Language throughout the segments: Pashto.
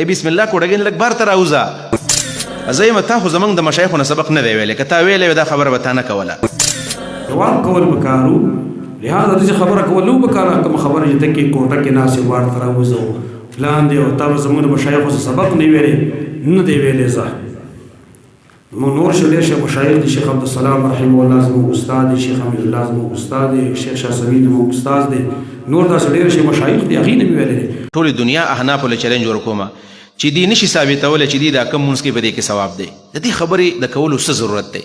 بسم الله کوډګین لک بار تر اوزا زېما تا خو زمنګ د مشایخونو سبق نه دی ویلې کته ویلې دا خبره به تا نه کوله جواب کول وکارو لہذا دې خبره کول نو وکړه کوم خبره چې تکي کوټه کې ناسې بار تر اوزو پلان دی او تا زمونږ مشایخو سبق نه ویلې نه دی ویلې ځه مو نور شلې شه مشایخ دي شیخ عبد السلام رحمه الله زموږ استاد دي شیخ حمید الله زموږ استاد دي شیخ شاه سمید زموږ استاد دي نور دا ډېر شه مشایخ دي هغه نه ویلې ټول دنیا احناف له چیلنج ورکوما چې دی نشي ثابتول چې دی دا کم مونږ کې بده کې ثواب دی د دې خبرې د کولو څه ضرورت دی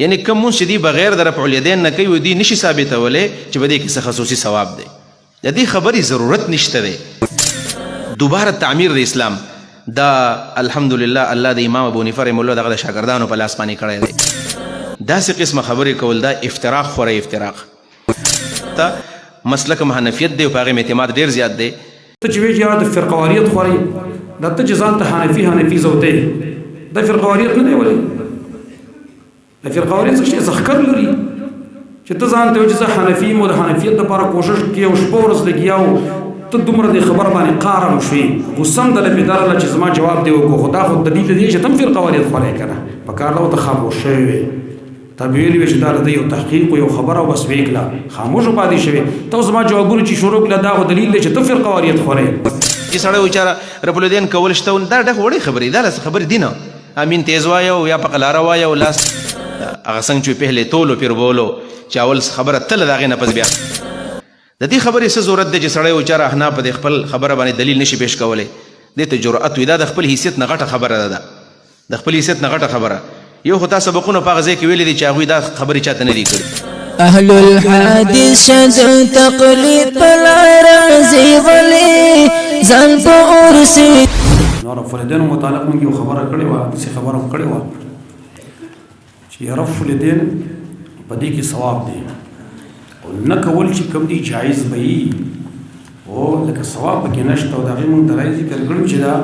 یعنی کم مونږ چې دی بغیر د رفع الیدین نه کوي دی نشي ثابتولې چې بده کې څه خصوصي ثواب دی د دې خبرې ضرورت نشته دی دوباره تعمیر د اسلام دا الحمدلله الله د امام ابو حنیفه رحمه الله دغه شاګردانو په لاس باندې کړی دی داسې قسمه خبرې کول دا افتراق خوره افتراق تا مسلک حنفیت دی او په هغې اعتماد ډېر زیات دی ته چې وایې یاره د فرقواریت خورئ دا ته چې ځان ته حنفي زوتی دا فرقواریت نه دی ولې د فرقواریت څه شی ځخکر لري چې ته ځان ته وایې چې زه حنفي یم او د حنفیت دپاره کوشش کوي او شپه ورځ لګیا و ته دومره دې خبره باندې قارم شوې غوسه هم دله پې درله چې زما جواب دی وکړو خو دا خو دلیل دی چې ته هم فرقواریت خورئ که نه په کار ده ورته خاموش شوی وې تا به ویلي وې چې دا د یو تحقیق و یو خبره او بس ویې کړه خاموشه پاتې شوې ته اوس زما جوابونه چې شروع کړه دا خو دلیل دی چې ته فرقواریت خورئ چې سړی وچاره رب الیدین کول شته دا ډېر وړې خبرې دا لاسه خبرې دي نه امین تیز وایه او یا په قلاره وایه او لاس هغه څنګه چې پهلې تولو پیر بولو چې اول خبره تله د هغې نه پس بیا د دې خبرې څه ضرورت دی چې سړی وچاره احناف په دې خپل خبره باندې دلیل نشي پیش کولی دې ته جرأت وي دا د خپل حیثیت نه غټه خبره ده د خپل حیثیت نه غټه خبره یو خو تا سبقونه په هغه ځای کې ویلي دي چې هغوی دا خبرې چاته نه دي کړي اهل الحديث شد تقلید پلار زیغلی ځان په اورسي نو رفع الیدین متعلق موږ یو خبره کړې وه داسې خبره هم کړې وه چې رفع الیدین په دې کې ثواب دی او نه کول چې کوم دی جایز به وي او لکه ثواب پکې نشته او د هغې موږ دلایل ذکر کړو چې دا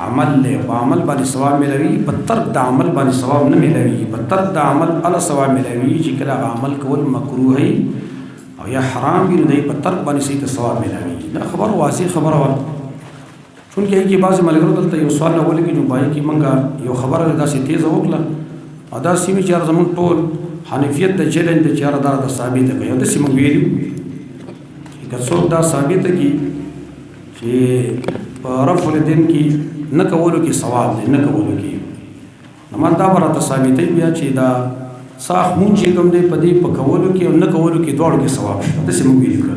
عمل دی په عمل باندې ثواب ملوي په ترک د عمل باندې ثواب نه ملوي په ترک د عمل الله ثواب ملوي چې کله عمل کول مکروه وي او یا حرام وي نو دی په ترک باندې صحیح ته ثواب ملوي دا خبره واضح خبره وه چونکې هغې کې بعضې ملګرو دلته یو سوال راولګي نو باید کې موږ یو خبره داسې تیزه وکړه او دا سیمې چې زموږ ټول حنفیت د چیلنج د چې دا ثابته کوي او داسې موږ ویلي چې که څوک دا ثابته کړي چې په رفع الیدین کې نه کولو کې ثواب دی نه کولو کې نو ما دا به راته ثابتوي بیا چې دا صاف مونځ چې کوم دی په دې په کولو کې او نه کولو کې دواړو کې ثواب شته داسې موږ ویلي کړه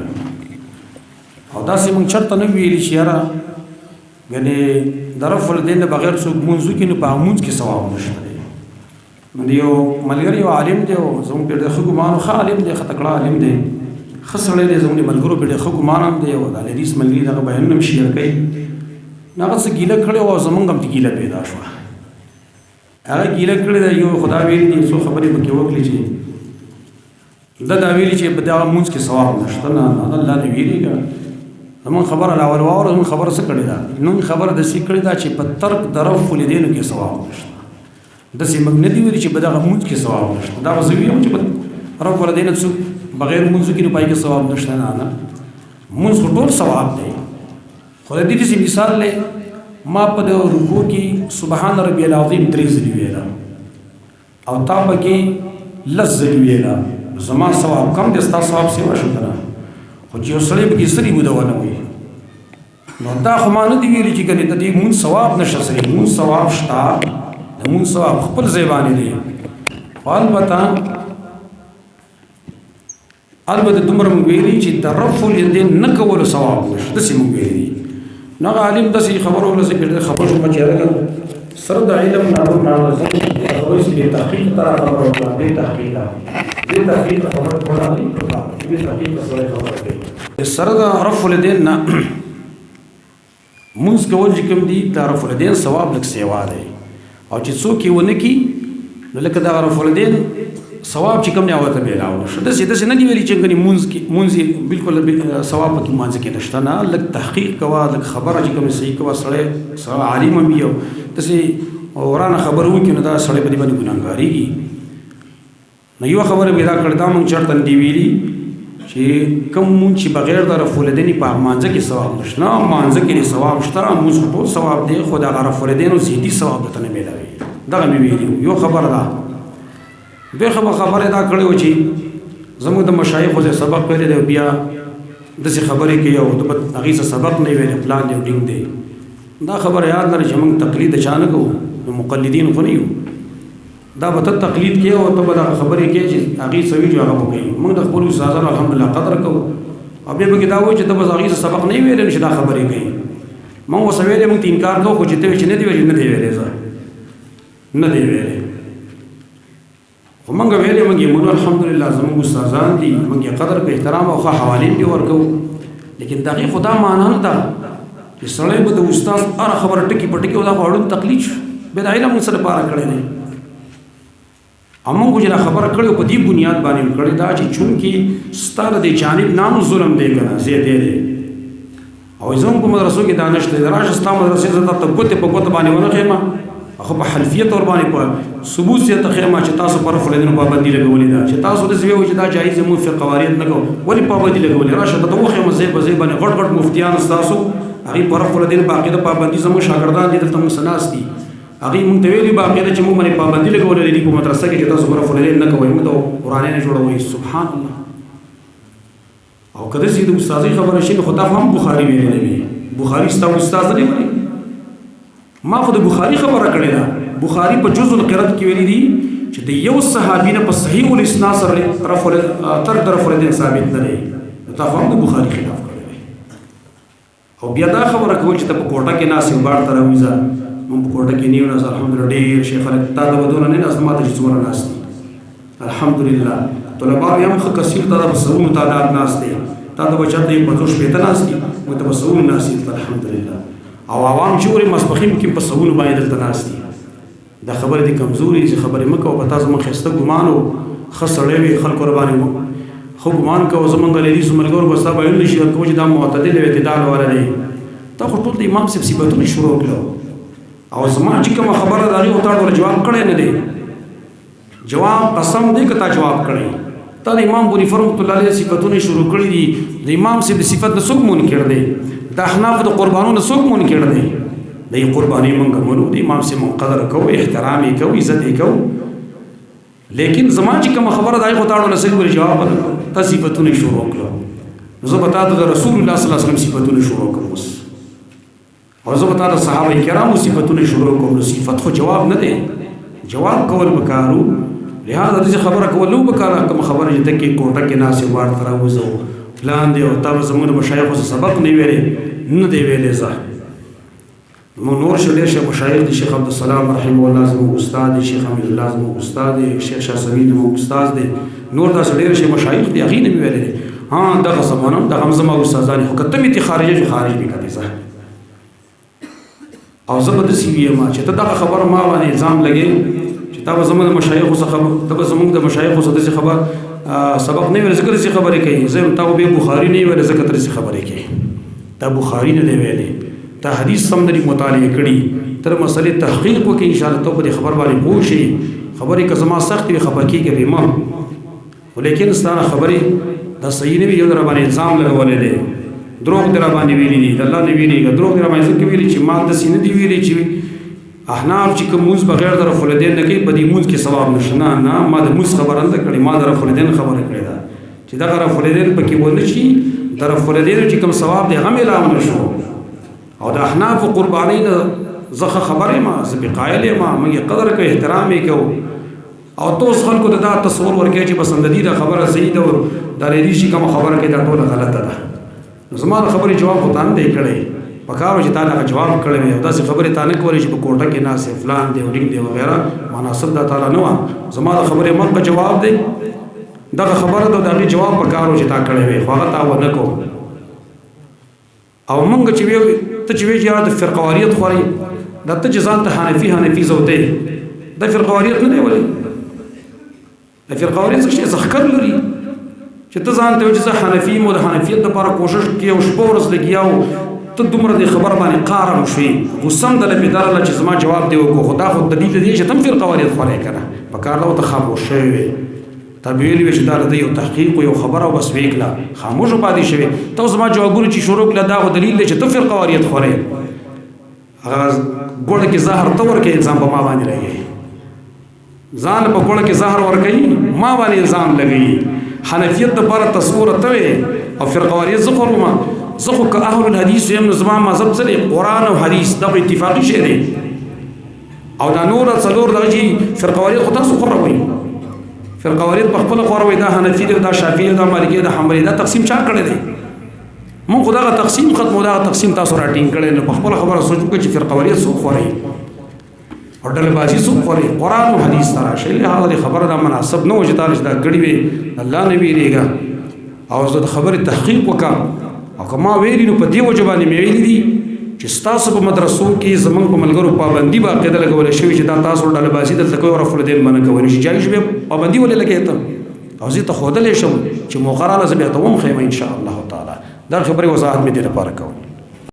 او داسې موږ چېرته نه ویلي چې یاره یعنې د رفع الیدین نه بغیر څوک مونځ وکړي نو په هغه مونځ کې ثواب نشته دی نو د یو ملګري یو عالم دی او زموږ پرې ډېر ښه ګمان ښه عالم دی ښه تکړه عالم دی ښه سړی دی زموږ د ملګرو پرې ډېر ښه ګمان هم دی او د حدیث ملګري دغه بیانونه هم شیر کوي نو هغه څه ګیله کړې وه او زمونږ هم ګیله پیدا شوه هغه ګیله کړې ده یو خدا ویلي دي څو خبرې پکې وکړي چې ده دا ویلي چې په دغه مونځ کې ثواب نشته نه هغه الله نه ویلېږه زمونږ خبره راول واوره زمونږ خبره څه کړې ده نن خبره داسې کړې ده چې په ترک د رفع الیدینو کې ثواب نشته داسې موږ نه دي ویلي چې په دغه مونځ کې ثواب نشته دا به زه ویم چې په رفع الیدینو څوک بغیر مونځ وکړي نو پای کې ثواب نشته نه نه مونځ خو ټول ثواب دی خو د دې داسې مثال دی ما په د رکوع کې سبحان ربي العظیم 3 ځلې ویله او تا پکې 10 ځلې ویله زما ثواب کم دی ستا ثواب سیوا شو که نه خو چې یو سړی پکې سترې بوده ونه وي نو دا خو ما نه دي ویلي چې کنې د دې مونځ ثواب نشته صحیح مونځ ثواب شته د مونځ ثواب خپل ځای باندې دی خو البته دومره موږ ویلي چې د رفع الیدین نه کولو ثواب نشته داسې موږ ویلي نو هغه عالم داسې خبره وکړه چې ډېر خبر شوم چې هغه سره د علم ناظم هغوی چې بې تحقیق ته خبره وکړه بې تحقیقه خبره وکړه بې تحقیقه سره خبره کوي سره د رفع الیدین نه مونځ کول چې کوم دي د رفع الیدین ثواب لږ سیوا دی او چې څوک یې ونه کړي نو لکه دغه رفع الیدین ثواب چې کوم دی هغه ته بېلاو نشته داسې نه دي ویلي چې کنې مونځ یې بلکل ثواب پکې مانځه کې نشته نه لږ تحقیق کوه لږ خبره چې کوم صحیح کوه سړی عالم هم وي او داسې ورانه خبره وکړي نو دا سړی په دې باندې ګناهګارېږي نو یوه خبره پیدا کړې دا موږ چېرته نه دي ویلي چې کوم مونږ چې بغیر د رفع الیدین په مانځه کې ثواب نشته، نه مانځه کې ثواب شته، مونږ ټول ثواب دی، خو د رفع الیدین زیاتي ثواب ته نه میلاوي. دغه مې ویلي یو خبره ده. بیا خبره دا کړې و چې زموږ د مشایخو څخه سبق ویلی دی، بیا داسې خبرې کوي او د هغې څه سبق نه ویلی، پلان دی او ډینګ دی. دا خبره یاد لري چې موږ تقلید د چا نه کوو، د مقلدین خو نه یو. دا به ته تقلید کوي او ته به دغه خبرې کوي چې هغې څه وي چې هغه به کوي. موږ د خپلو استادانو الحمدلله قدر کوو، او بیا به کې دا وایي چې ته بس هغې څه سبق نه ویلی چې دا خبرې کوي. موږ ورته ویلې موږ ته انکار کوو، خو چې ته وایې چې نه دی ویلې، نه دی ویلی، زه نه دی ویلی. خو موږ ویلې موږ یې منو، الحمدلله زموږ استادان دي، موږ یې قدر په احترام او ښه حوالې پرې ورکوو. لیکن د هغې خو دا معنا نه ده چې سړی به د استاد هره خبره ټکي په ټکي او دا خو اړون تقلید شو. بیا دا علم موږ سره لپاره کړی دی، او موږ چې دا خبره کړې په دې بنیاد باندې مو کړې ده چې چونکې ستا د دې جانب نام ظلم دی که نه زیاتې دی. او زموږ په مدرسو کې دا نشته دی، راشه ستا مدرسې زه درته ګوتې په ګوته باندې ونه ښیم، خو په حلفیت ور باندې په ثبوت زیاته ښیم چې تاسو پر رفع الیدینو پابندي لګولې ده، چې تاسو داسې ویوئ چې دا جایز دی، موږ فقه واریت نه کوو، ولې پابندي لګولې؟ راشه درته وښیم ځای په ځای باندې غټ مفتیان ستاسو هغې په رفع الیدین باقاعده پابندي زموږ شاګردان دي دلته موږ څه ناست دي، هغې موږ ته ویلي باقاعده چې موږ باندې پابندي لګولې دي په مدرسه کې چې تاسو په رفع الیدین نه کوئ، موږ ته قرآنۍ نه جوړوئ. سبحان الله. او که داسې د استادۍ خبره شي نو خو تا خو هم بخاري ویلی نه وي. بخاري ستا استاد نه دی ویلی، ما خو د بخاري خبره کړې ده. بخاري په جزء القرات کې ویلي دي چې د یو صحابي نه په صحیح الاسناد سره ترک د رفع الیدین ثابت نه دی. تا خو هم د بخاري خلاف کړی دی. او بیا دا خبره کول چې ته په کوټه کې ناست یې بار ته راوځه، موږ په کوټه کې نه یو ناست، الحمدلله ډېر ښه خلک، تا ته به دونه نه ناست ما ته چې څومره ناست دي الحمدلله. طلبا یې هم ښه کثیر تا ته په سوونو تعداد ناست دی، تا ته به چېرته یې 50-60 ناست دي، موږ ته په سوونو ناست دي الحمدلله. او عوام چې ورې ماسپښین کې په سوونو باندې دلته ناست دي. دا خبرې دي کمزوري چې خبرې مه کوه، په تا زموږ ښایسته ګمان و، ښه سړی وې، خلکو راباندې ښه ګمان کوه، زموږ لیدیځو ملګرو به ستا به ویل شي ورکوو چې دا معتدل او اعتدال والا دی. تا خو ټول د امام صاحب صفتونه شروع کړو، او زما چې کومه خبره د هغې خو تا ډوله جواب کړی نه دی. جواب قسم دی که تا جواب کړی، تا د امام بونیفر رحمت الله علیه صفتونه شروع کړي دي. د امام صاحب د صفت نه څوک منکر دی؟ د احنافو د قربانو نه څوک منکر دی؟ د یې قربانۍ موږ منو، د امام صاحب موږ قدر کوو، احترام یې کوو، عزت یې کوو. لیکن زما چې کومه خبره د هغې خو تا ډوله صحیح ولې جواب ونه کړو، تا صفتونه شروع کړو. نو زه به تا ته د رسول الله صلی الله علیه وسلم صفتونه شروع کړم اوس، او زه به تا د صحابه کرامو صفتونه شروع کړم. نو صفت خو جواب نه دی، جواب کول پکارو. لہذا داسې خبره کول نه پکاره، کومه خبره چې ته کې کوټه کې ناست یې وار ته راوځو پلان دی، او تا به زموږ د مشایخو څه سبق نه ویلی، نه دی ویلی. زه نور ډېر ښه مشایخ دي، شیخ عبدالسلام رحمه الله زموږ استاد دی، شیخ حمید الله زموږ استاد دی، شیخ شاه سمید زموږ استاد دی، نور داسې ډېر ښه مشایخ دي، هغې نه مې ویلی دی. دغه زمانه دغه هم زما استادان دي، خو که ته مې ترې خارجه شو خارج مې کړې زه. او زه به داسې ویم چې ته دغه خبره ما باندې الزام لګې چې تا به زموږ د مشایخو څخه ته به زموږ د مشایخو څخه داسې خبر سبق نه ویلی، ځکه داسې خبرې کوي. زه یم تا به بخاري نه ویلی، ځکه ته داسې خبرې کوي. تا بخاري نه دی ویلی، تا حدیث سم نه دي مطالعه کړي، تر مسلې تحقیق وکړې، انشاءالله ته په دې خبر باندې پوه شې. خبرې که زما سختې وي خفه کېږه بې ما، خو لیکن ستا نه خبرې دا صحیح نه وي، یو د راباندې الزام لګولی دی، دروغ دې راباندې ویلي دي، د الله نه ویرېږه. دروغ دې راباندې ځکه ویلي چې ما داسې نه دي ویلي چې احناف چې کوم مونځ بغیر د رفع الیدین نه کوي، په دې مونځ کې ثواب نشته. نه نه، ما د مونځ خبره نه ده کړې، ما د رفع الیدین خبره کړې ده چې دغه رفع الیدین پکې ونه شي، د رفع الیدینو چې کوم ثواب دی هغه میلاو نه شو. او د احنافو قربانۍ نه زه ښه خبر یم، زه بې قایل یم، موږ یې قدر کوو، احترام یې کوو. او ته اوس خلکو ته دا تصور ورکوې چې بس د دې دا خبره صحیح ده، دا لیدي چې کومه خبره کوي دا ټوله غلطه ده. نو زما د خبرې جواب خو تا نه دی کړی، پکار و چې تا دغه جواب کړی وی، او داسې خبرې تا نه کولې چې په کوټه کې ناست یې فلان دی ورینګ دی وغیره، مناسب دا تعالی نه وه. زما د خبرې مخکې جواب دی، دغه خبره ده، د هغې جواب پکار و چې تا کړی وی، خو هغه تا ونه کو. او موږ چې ویو ته چې ویې چې یاره د فرقواریت خورئ، دا ته چې ځان ته حنفي زوتی، دا فرقواریت نه دی. ولې د فرقواریت څه شی ځخکر لري چې ته ځان ته وایې چې زه حنفي یم او د حنفیت دپاره کوشش کوي او شپه ورځ لګیا و، ته دومره دې خبر باندې قارم شوې، غوسه هم دله پې درله چې زما جواب دې وکړو. خو دا خو دلیل دی چې ته هم فرقواریت خورئ که نه، په کار ده ورته خاموش شوی وې. تا ویلي وي چې دا د یو تحقیق یو خبره او بس وکړه خاموش پاتې شوی ته اوس ما جوابونه چې شروع کړه دا دلیل دی چې ته فرقه واریت خورې هغه ګوړه کې زهر ته ورکې الزام په ما باندې لګي ځان په ګوړه کې زهر ورکې ما باندې الزام لګي حنفیت د بار تصور ته او فرقه واریت زخرما زخو که اهل الحديث یم زما مذهب سره قران او حدیث د اتفاقی شی دی او دا نور څلور دغه فرقه واریت خو تاسو خوروي فرقه واریت په خپل خوروي دا حنفی دی دا شافعی دا مالکی دا حنبلی دا تقسیم چا کړی دی مون خدای تقسیم ختم دا تقسیم تاسو راټینګ کړي نو په خپل خبره سوچو چې فرقه واریت سو خوري او ډله بازی سو خوري قران او حدیث سره شی له هغه خبره دا مناسب نه وجه تعالی دا غړي وي الله نبی ریګا او زه خبره تحقیق وکم او کما ویلی نو په دی وجه باندې ویلی دي چې تاسو په مدرسو کې زمنګ په ملګرو پابندي باقاعده لګول شوی چې دا تاسو ډله بازی دلته کوي رفع الدین باندې کوي چې جایز به پابندي ولې لګیته او زه ته خودلې شم چې مقرره زه به ته وم خیمه ان شاء الله تعالی دا خبره وضاحت مې دې لپاره کوم